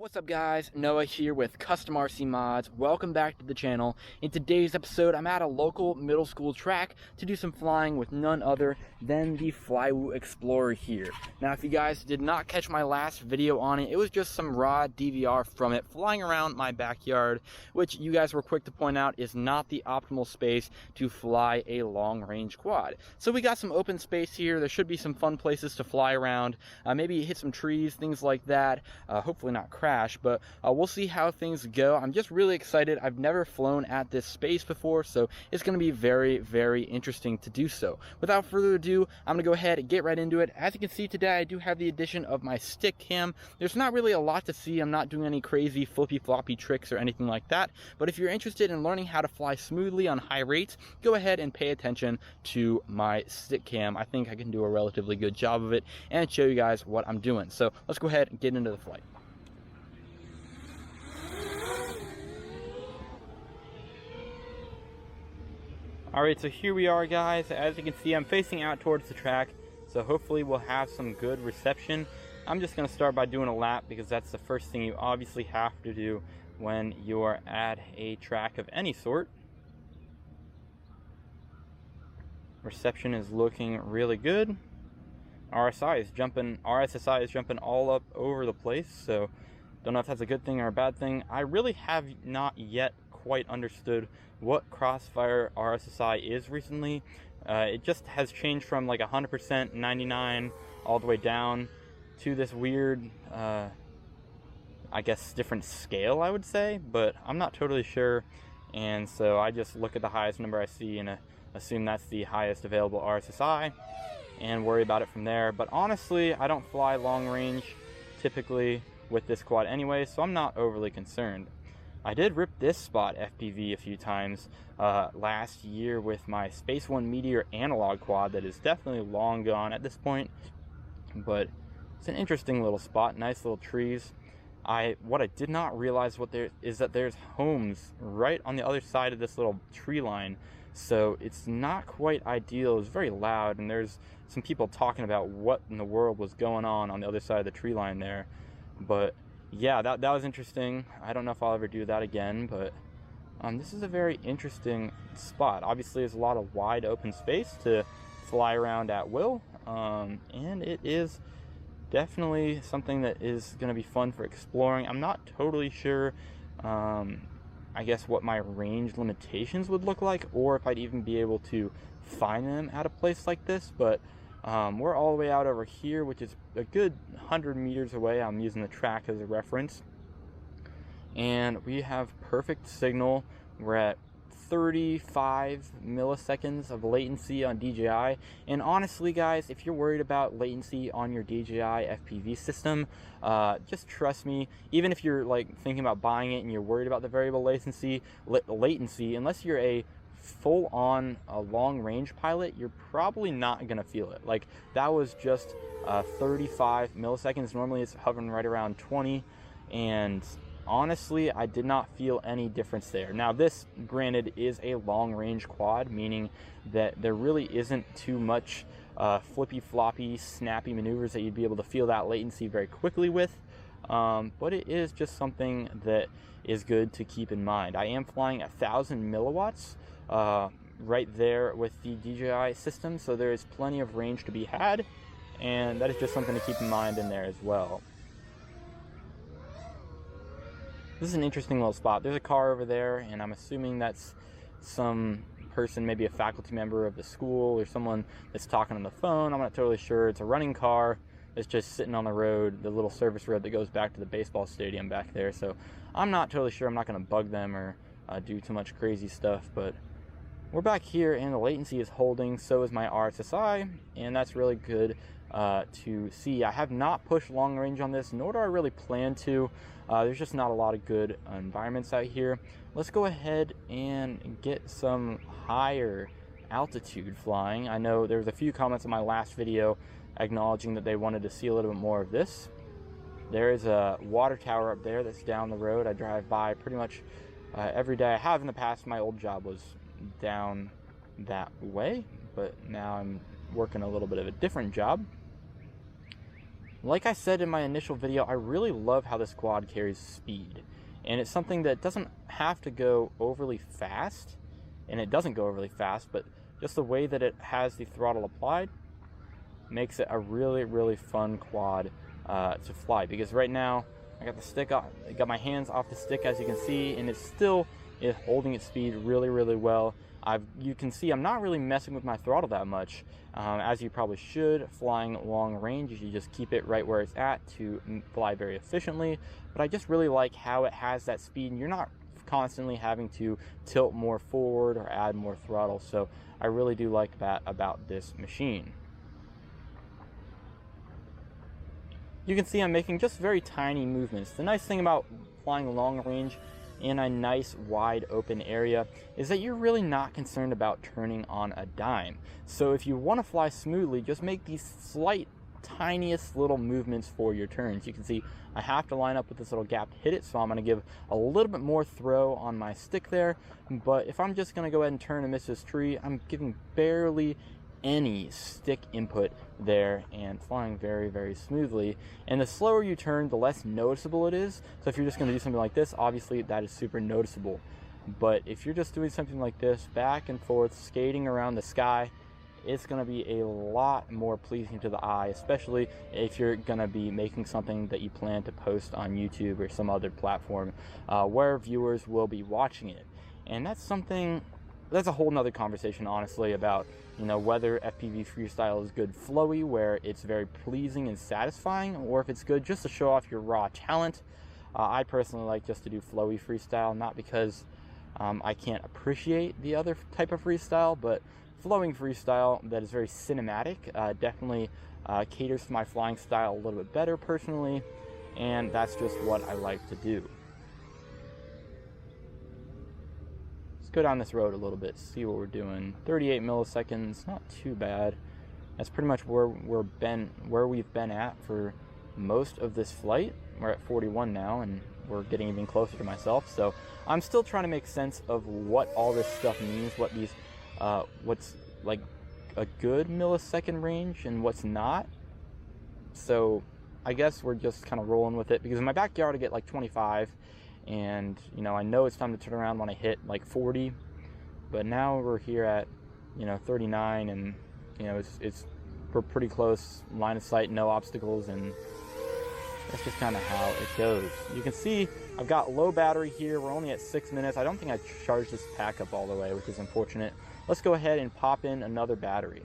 What's up guys, Noah here with Custom RC Mods. Welcome back to the channel. In today's episode, I'm at a local middle school track to do some flying with none other than the Flywoo Explorer here. Now if you guys did not catch my last video on it, it was just some raw DVR from it flying around my backyard, which you guys were quick to point out is not the optimal space to fly a long range quad. So we got some open space here. There should be some fun places to fly around, maybe hit some trees, things like that, hopefully not crash. But we'll see how things go. I'm just really excited. I've never flown at this space before, so it's going to be very, very interesting to do so. Without further ado, I'm going to go ahead and get right into it. As you can see today, I do have the addition of my stick cam. There's not really a lot to see. I'm not doing any crazy flippy floppy tricks or anything like that, but if you're interested in learning how to fly smoothly on high rates, go ahead and pay attention to my stick cam. I think I can do a relatively good job of it and show you guys what I'm doing. So let's go ahead and get into the flight. Alright, so here we are guys. As you can see, I'm facing out towards the track, so hopefully we'll have some good reception. I'm just going to start by doing a lap because that's the first thing you obviously have to do when you're at a track of any sort. Reception is looking really good. RSSI is jumping all up over the place, so don't know if that's a good thing or a bad thing. I really have not yet quite understood what Crossfire RSSI is recently. It just has changed from like 100%, 99, all the way down to this weird, I guess, different scale, I would say, but I'm not totally sure. And so I just look at the highest number I see and assume that's the highest available RSSI and worry about it from there. But honestly, I don't fly long range typically with this quad anyway, so I'm not overly concerned. I did rip this spot FPV a few times last year with my Space One Meteor analog quad that is definitely long gone at this point, but it's an interesting little spot, nice little trees. What I did not realize is that there's homes right on the other side of this little tree line, so it's not quite ideal. It's very loud, and there's some people talking about what in the world was going on the other side of the tree line there, but yeah, that was interesting. I don't know if I'll ever do that again, but this is a very interesting spot. Obviously, there's a lot of wide open space to fly around at will, and it is definitely something that is going to be fun for exploring. I'm not totally sure, I guess, what my range limitations would look like, or if I'd even be able to find them at a place like this, but we're all the way out over here, which is a good 100 meters away. I'm using the track as a reference. And we have perfect signal. We're at 35 milliseconds of latency on DJI. And honestly, guys, if you're worried about latency on your DJI FPV system, just trust me. Even if you're like thinking about buying it and you're worried about the variable latency, unless you're a full-on long-range pilot, you're probably not gonna feel it. Like, that was just 35 milliseconds. Normally it's hovering right around 20, and honestly, I did not feel any difference there. Now, this, granted, is a long-range quad, meaning that there really isn't too much flippy-floppy, snappy maneuvers that you'd be able to feel that latency very quickly with, but it is just something that is good to keep in mind. I am flying 1,000 milliwatts right there with the DJI system, so there is plenty of range to be had, and that is just something to keep in mind in there as well. This is an interesting little spot. There's a car over there, and I'm assuming that's some person, maybe a faculty member of the school or someone that's talking on the phone. I'm not totally sure. It's a running car. It's just sitting on the road, the little service road that goes back to the baseball stadium back there. So I'm not totally sure. I'm not going to bug them or do too much crazy stuff, but we're back here and the latency is holding. So is my RSSI, and that's really good to see. I have not pushed long range on this, nor do I really plan to. There's just not a lot of good environments out here. Let's go ahead and get some higher altitude flying. I know there was a few comments on my last video acknowledging that they wanted to see a little bit more of this. There is a water tower up there that's down the road. I drive by pretty much every day. I have in the past. My old job was down that way, but now I'm working a little bit of a different job. Like I said in my initial video, I really love how this quad carries speed. And it's something that doesn't have to go overly fast, and it doesn't go overly fast, but just the way that it has the throttle applied makes it a really, really fun quad to fly. Because right now, I got the stick off, I got my hands off the stick, as you can see, and it still is holding its speed really, really well. You can see I'm not really messing with my throttle that much, as you probably should. Flying long range, you should just keep it right where it's at to fly very efficiently. But I just really like how it has that speed, and you're not constantly having to tilt more forward or add more throttle. So I really do like that about this machine. You can see I'm making just very tiny movements. The nice thing about flying long range in a nice wide open area is that you're really not concerned about turning on a dime. So if you want to fly smoothly, just make these slight, tiniest little movements for your turns. You can see I have to line up with this little gap to hit it, so I'm going to give a little bit more throw on my stick there. But if I'm just going to go ahead and turn and miss this tree, I'm giving barely any stick input there and flying very, very smoothly. And the slower you turn, the less noticeable it is. So if you're just going to do something like this, obviously that is super noticeable. But if you're just doing something like this, back and forth, skating around the sky, it's going to be a lot more pleasing to the eye, especially if you're going to be making something that you plan to post on YouTube or some other platform where viewers will be watching it. And that's something, that's a whole nother conversation, honestly, about, you know, whether FPV freestyle is good flowy, where it's very pleasing and satisfying, or if it's good just to show off your raw talent. I personally like just to do flowy freestyle, not because I can't appreciate the other type of freestyle, but flowing freestyle that is very cinematic definitely caters to my flying style a little bit better personally, and that's just what I like to do. Go down this road a little bit, see what we're doing. 38 milliseconds, not too bad. That's pretty much where we've been at for most of this flight. We're at 41 now, and we're getting even closer to myself. So I'm still trying to make sense of what all this stuff means, what these, what's like a good millisecond range and what's not. So I guess we're just kind of rolling with it, because in my backyard I get like 25. And, you know, I know it's time to turn around when I hit like 40, but now we're here at, you know, 39, and, you know, we're pretty close, line of sight, no obstacles, and that's just kind of how it goes. You can see I've got low battery here. We're only at 6 minutes. I don't think I charged this pack up all the way, which is unfortunate. Let's go ahead and pop in another battery.